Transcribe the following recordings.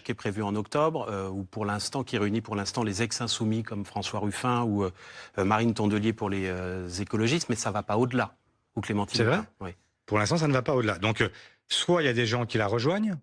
qui est prévu en octobre, qui réunit pour l'instant les ex-insoumis comme François Ruffin ou Marine Tondelier pour les écologistes, mais ça ne va pas au-delà. Ou Clémentine. C'est vrai ? Oui. Pour l'instant, ça ne va pas au-delà. Donc, soit il y a des gens qui la rejoignent,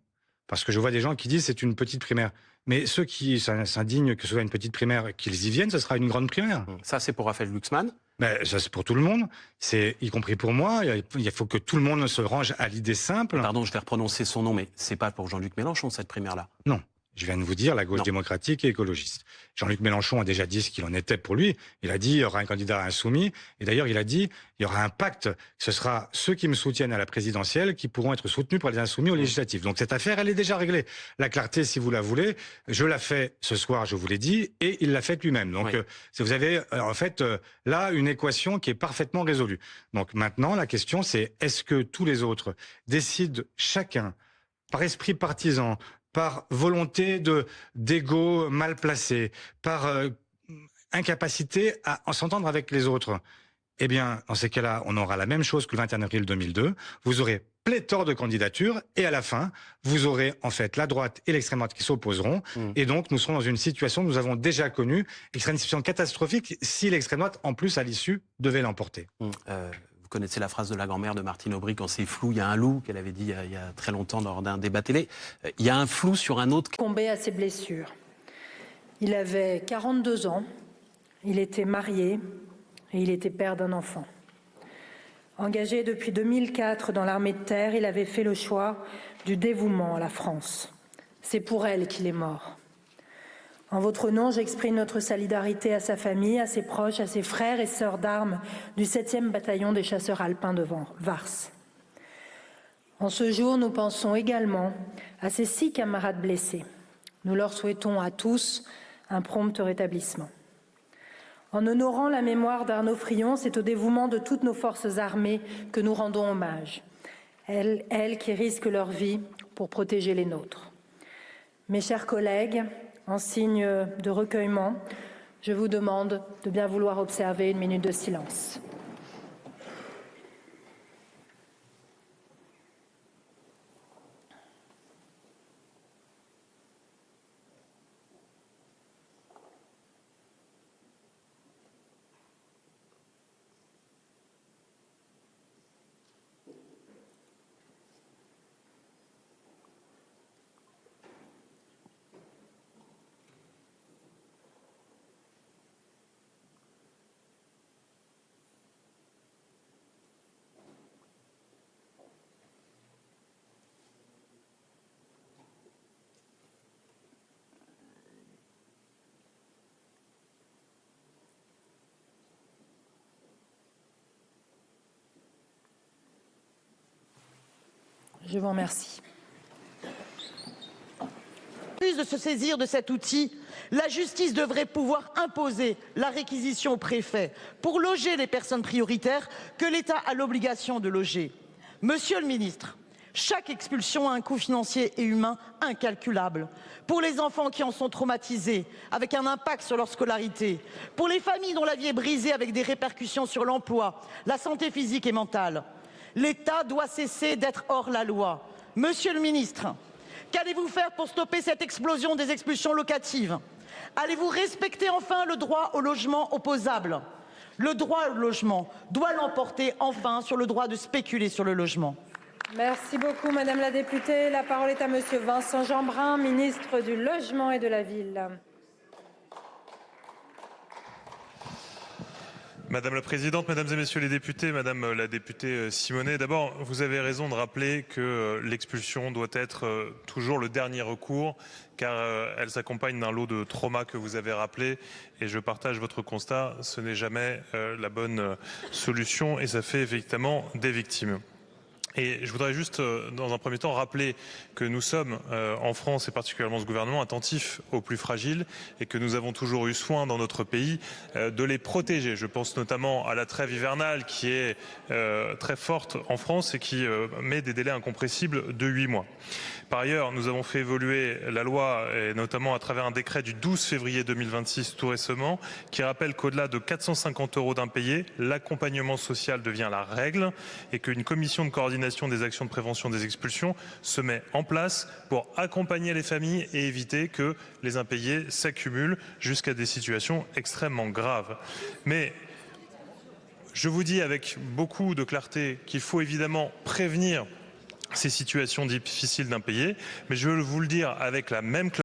parce que je vois des gens qui disent c'est une petite primaire. Mais ceux qui s'indignent que ce soit une petite primaire, qu'ils y viennent, ce sera une grande primaire. Ça, c'est pour Raphaël Glucksmann. Mais ça, c'est pour tout le monde. C'est y compris pour moi. Il faut que tout le monde se range à l'idée simple. Pardon, je vais reprononcer son nom, mais c'est pas pour Jean-Luc Mélenchon, cette primaire-là. Non. Je viens de vous dire, la gauche démocratique et écologiste. Jean-Luc Mélenchon a déjà dit ce qu'il en était pour lui. Il a dit, il y aura un candidat insoumis. Et d'ailleurs, il a dit, il y aura un pacte. Ce sera ceux qui me soutiennent à la présidentielle qui pourront être soutenus par les insoumis aux législatives. Donc cette affaire, elle est déjà réglée. La clarté, si vous la voulez, je la fais ce soir, je vous l'ai dit, et il l'a faite lui-même. Donc vous avez en fait là une équation qui est parfaitement résolue. Donc maintenant, la question c'est, est-ce que tous les autres décident chacun, par esprit partisan, par volonté d'ego mal placé, par incapacité à s'entendre avec les autres, eh bien, dans ces cas-là, on aura la même chose que le 21 avril 2002. Vous aurez pléthore de candidatures et à la fin, vous aurez en fait la droite et l'extrême droite qui s'opposeront. Et donc, nous serons dans une situation que nous avons déjà connue, et qui sera une situation catastrophique si l'extrême droite, en plus, à l'issue, devait l'emporter. Vous connaissez la phrase de la grand-mère de Martine Aubry quand c'est flou, il y a un loup, qu'elle avait dit il y a très longtemps lors d'un débat télé. Il y a un flou sur un autre. Tombé à ses blessures. Il avait 42 ans, il était marié et il était père d'un enfant. Engagé depuis 2004 dans l'armée de terre, il avait fait le choix du dévouement à la France. C'est pour elle qu'il est mort. En votre nom, j'exprime notre solidarité à sa famille, à ses proches, à ses frères et sœurs d'armes du 7e bataillon des chasseurs alpins de Vars. En ce jour, nous pensons également à ces 6 camarades blessés. Nous leur souhaitons à tous un prompt rétablissement. En honorant la mémoire d'Arnaud Frion, c'est au dévouement de toutes nos forces armées que nous rendons hommage. Elles qui risquent leur vie pour protéger les nôtres. Mes chers collègues, en signe de recueillement, je vous demande de bien vouloir observer une minute de silence. Je vous remercie. De se saisir de cet outil, la justice devrait pouvoir imposer la réquisition au préfet pour loger les personnes prioritaires que l'État a l'obligation de loger. Monsieur le ministre, chaque expulsion a un coût financier et humain incalculable. Pour les enfants qui en sont traumatisés, avec un impact sur leur scolarité. Pour les familles dont la vie est brisée avec des répercussions sur l'emploi, la santé physique et mentale. L'État doit cesser d'être hors la loi. Monsieur le ministre, qu'allez-vous faire pour stopper cette explosion des expulsions locatives? Allez-vous respecter enfin le droit au logement opposable? Le droit au logement doit l'emporter enfin sur le droit de spéculer sur le logement. Merci beaucoup, Madame la députée. La parole est à Monsieur Vincent Jeanbrun, ministre du Logement et de la Ville. Madame la Présidente, Mesdames et Messieurs les députés, Madame la députée Simonet, d'abord, vous avez raison de rappeler que l'expulsion doit être toujours le dernier recours, car elle s'accompagne d'un lot de traumas que vous avez rappelé, et je partage votre constat, ce n'est jamais la bonne solution, et ça fait effectivement des victimes. Et je voudrais juste, dans un premier temps, rappeler que nous sommes, en France et particulièrement ce gouvernement, attentifs aux plus fragiles et que nous avons toujours eu soin dans notre pays de les protéger. Je pense notamment à la trêve hivernale qui est très forte en France et qui met des délais incompressibles de 8 mois. Par ailleurs, nous avons fait évoluer la loi, et notamment à travers un décret du 12 février 2026 tout récemment, qui rappelle qu'au-delà de 450 € d'impayés, l'accompagnement social devient la règle et qu'une commission de coordination coordination des actions de prévention des expulsions se met en place pour accompagner les familles et éviter que les impayés s'accumulent jusqu'à des situations extrêmement graves. Mais je vous dis avec beaucoup de clarté qu'il faut évidemment prévenir ces situations difficiles d'impayés, mais je veux vous le dire avec la même clarté.